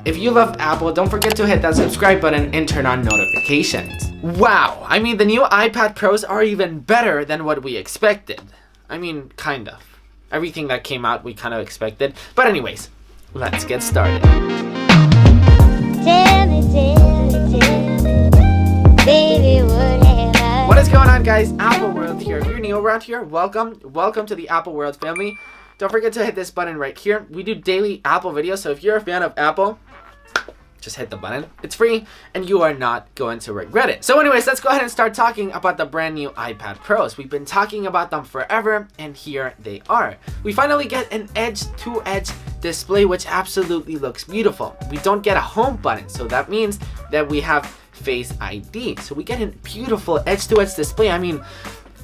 If you love Apple, don't forget to hit that subscribe button and turn on notifications. Wow, I mean, the new iPad Pros are even better than what we expected. I mean, kind of. Everything that came out, we kind of expected. But anyways, let's get started. What is going on, guys? Apple World here. If you're new around here, welcome to the Apple World family. Don't forget to hit this button right here. We do daily Apple videos, so if you're a fan of Apple, just hit the button. It's free and you are not going to regret it. So anyways, let's go ahead and start talking about the brand new iPad Pros. We've been talking about them forever and here they are. We finally get an edge-to-edge display, which absolutely looks beautiful. We don't get a home button, so that means that we have Face ID. So we get a beautiful edge-to-edge display. I mean,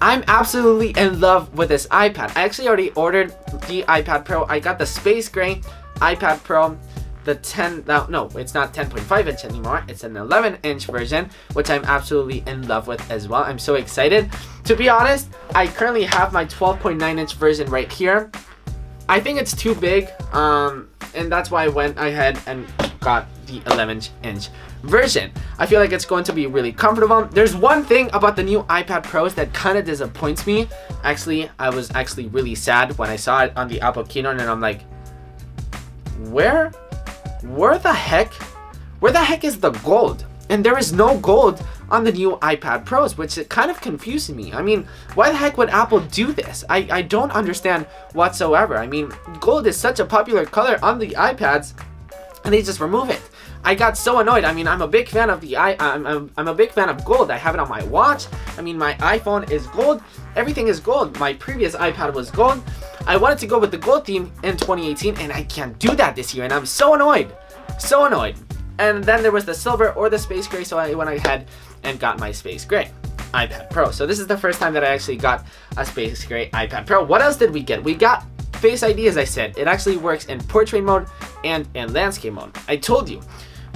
I'm absolutely in love with this iPad. I actually already ordered the iPad Pro. I got the space gray iPad Pro, the 10, no, it's not 10.5 inch anymore. It's an 11 inch version, which I'm absolutely in love with as well. I'm so excited. To be honest, I currently have my 12.9 inch version right here. I think it's too big, and that's why I went ahead and got the 11 inch version. I feel like it's going to be really comfortable. There's one thing about the new iPad Pros that kind of disappoints me. Actually, I was actually really sad when I saw it on the Apple keynote, and I'm like, where the heck is the gold? And there is no gold on the new iPad Pros, which it kind of confused me. I mean, why the heck would Apple do this? I don't understand whatsoever. I mean, gold is such a popular color on the iPads, and they just remove it. I got so annoyed. I mean, I'm a big fan of I'm a big fan of gold. I have it on my watch. I mean, my iPhone is gold. Everything is gold. My previous iPad was gold. I wanted to go with the gold theme in 2018, and I can't do that this year, and I'm so annoyed. So annoyed. And then there was the silver or the space gray, so I went ahead and got my space gray iPad Pro. So this is the first time that I actually got a space gray iPad Pro. What else did we get? We got Face ID, as I said. It actually works in portrait mode and in landscape mode. I told you,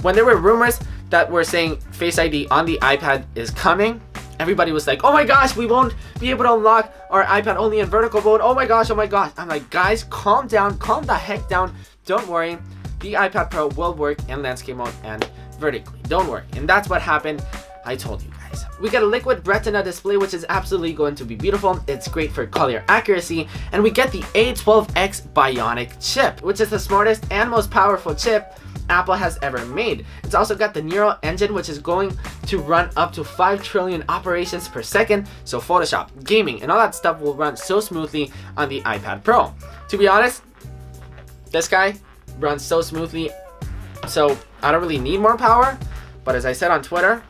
when there were rumors that were saying Face ID on the iPad is coming, everybody was like, oh my gosh, we won't be able to unlock our iPad only in vertical mode. Oh my gosh, oh my gosh. I'm like, guys, calm down, calm the heck down. Don't worry. The iPad Pro will work in landscape mode and vertically. Don't worry. And that's what happened. I told you guys. We get a liquid retina display, which is absolutely going to be beautiful. It's great for color accuracy. And we get the A12X Bionic chip, which is the smartest and most powerful chip Apple has ever made. It's also got the Neural Engine, which is going to run up to 5 trillion operations per second. So Photoshop, gaming, and all that stuff will run so smoothly on the iPad Pro. To be honest, this guy runs so smoothly, so I don't really need more power. But as I said on Twitter,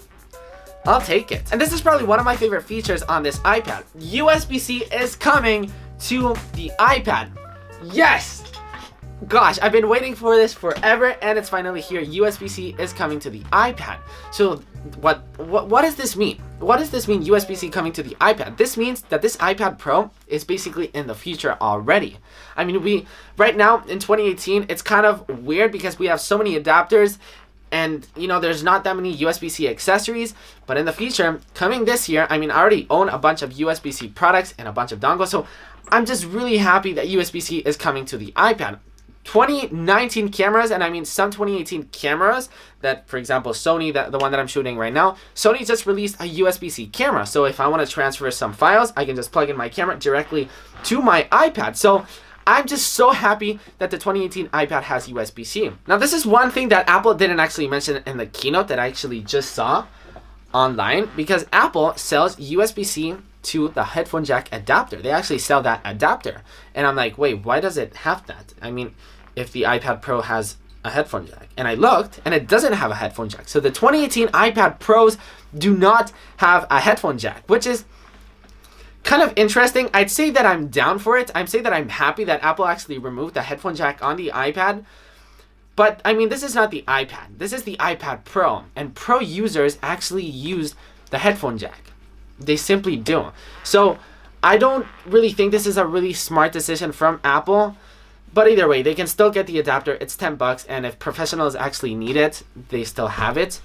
I'll take it. And this is probably one of my favorite features on this iPad. USB-C is coming to the iPad. Yes! Gosh, I've been waiting for this forever, and it's finally here. USB-C is coming to the iPad. So what does this mean? What does this mean, USB-C coming to the iPad? This means that this iPad Pro is basically in the future already. I mean, right now in 2018, it's kind of weird because we have so many adapters, and you know, there's not that many USB-C accessories. But in the future, coming this year, I mean, I already own a bunch of USB-C products and a bunch of dongles, so I'm just really happy that USB-C is coming to the iPad. 2019 cameras, and I mean some 2018 cameras that, for example, Sony, the one that I'm shooting right now, Sony just released a USB-C camera. So if I want to transfer some files, I can just plug in my camera directly to my iPad. So I'm just so happy that the 2018 iPad has USB-C. Now, this is one thing that Apple didn't actually mention in the keynote that I actually just saw online, because Apple sells USB-C to the headphone jack adapter. They actually sell that adapter. And I'm like, wait, why does it have that? I mean, if the iPad Pro has a headphone jack. And I looked, and it doesn't have a headphone jack. So the 2018 iPad Pros do not have a headphone jack, which is kind of interesting. I'd say that I'm down for it. I'd say that I'm happy that Apple actually removed the headphone jack on the iPad. But, I mean, this is not the iPad. This is the iPad Pro. And Pro users actually use the headphone jack. They simply do. So I don't really think this is a really smart decision from Apple. But either way, they can still get the adapter. It's $10, and if professionals actually need it, they still have it.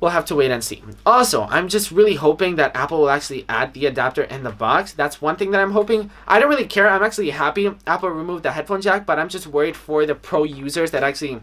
We'll have to wait and see. Also, I'm just really hoping that Apple will actually add the adapter in the box. That's one thing that I'm hoping. I don't really care. I'm actually happy Apple removed the headphone jack, but I'm just worried for the Pro users that actually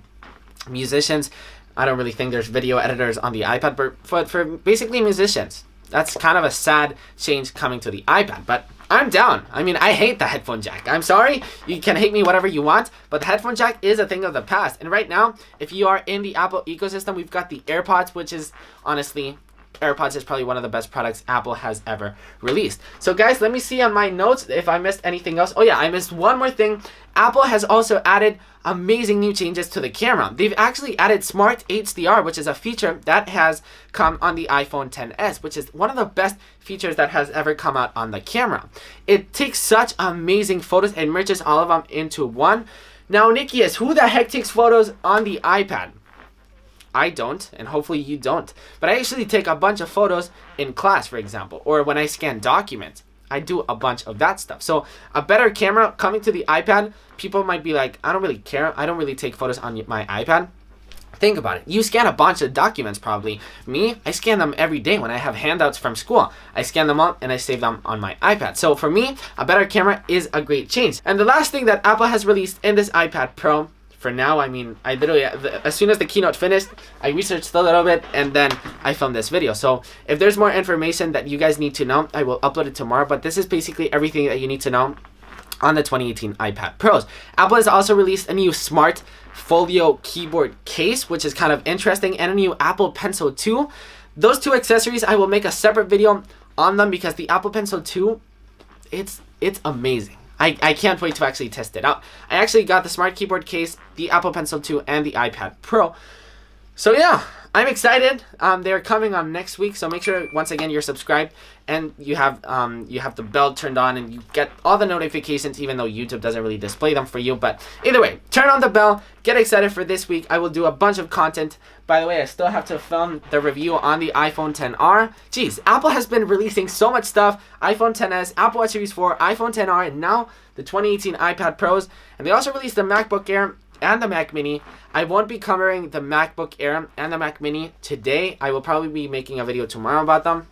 musicians, I don't really think there's video editors on the iPad, but for basically musicians, that's kind of a sad change coming to the iPad. But I'm down. I mean, I hate the headphone jack. I'm sorry. You can hate me whatever you want, but the headphone jack is a thing of the past. And right now, if you are in the Apple ecosystem, we've got the AirPods, which is honestly, AirPods is probably one of the best products Apple has ever released. So guys, let me see on my notes if I missed anything else. Oh yeah, I missed one more thing. Apple has also added amazing new changes to the camera. They've actually added Smart HDR, which is a feature that has come on the iPhone XS, which is one of the best features that has ever come out on the camera. It takes such amazing photos and merges all of them into one. Now, Nikias, who the heck takes photos on the iPad? I don't, and hopefully you don't. But I actually take a bunch of photos in class, for example, or when I scan documents. I do a bunch of that stuff. So a better camera coming to the iPad, people might be like, I don't really care. I don't really take photos on my iPad. Think about it. You scan a bunch of documents probably. Me, I scan them every day when I have handouts from school. I scan them up and I save them on my iPad. So for me, a better camera is a great change. And the last thing that Apple has released in this iPad Pro, for now, I mean, I literally, as soon as the keynote finished, I researched a little bit and then I filmed this video. So if there's more information that you guys need to know, I will upload it tomorrow. But this is basically everything that you need to know on the 2018 iPad Pros. Apple has also released a new Smart Folio keyboard case, which is kind of interesting, and a new Apple Pencil 2. Those two accessories, I will make a separate video on them because the Apple Pencil 2, it's amazing. I can't wait to actually test it out. I actually got the Smart Keyboard case, the Apple Pencil 2, and the iPad Pro. So yeah, I'm excited. They're coming on next week, so make sure once again you're subscribed and you have the bell turned on and you get all the notifications, even though YouTube doesn't really display them for you. But either way, turn on the bell. Get excited for this week. I will do a bunch of content. By the way, I still have to film the review on the iPhone XR. Jeez, Apple has been releasing so much stuff. iPhone XS, Apple Watch Series 4, iPhone XR, and now the 2018 iPad Pros. And they also released the MacBook Air and the Mac Mini. I won't be covering the MacBook Air and the Mac Mini today. I will probably be making a video tomorrow about them.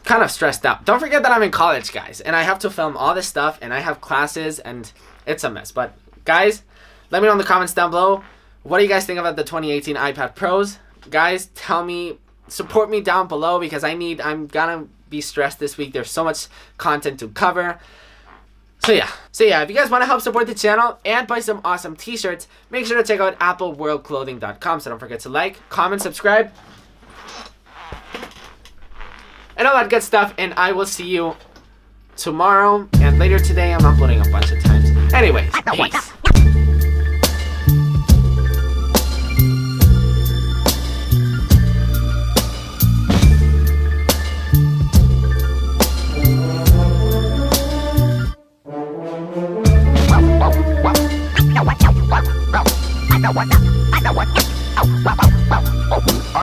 Kind of stressed out. Don't forget that I'm in college, guys, and I have to film all this stuff, and I have classes, and it's a mess. But guys, let me know in the comments down below, what do you guys think about the 2018 iPad Pros? Guys, tell me, support me down below because I'm gonna be stressed this week. There's so much content to cover. So yeah, if you guys want to help support the channel and buy some awesome t-shirts, make sure to check out appleworldclothing.com. So don't forget to like, comment, subscribe, and all that good stuff. And I will see you tomorrow and later today. I'm uploading a bunch of times. Anyways, peace. What?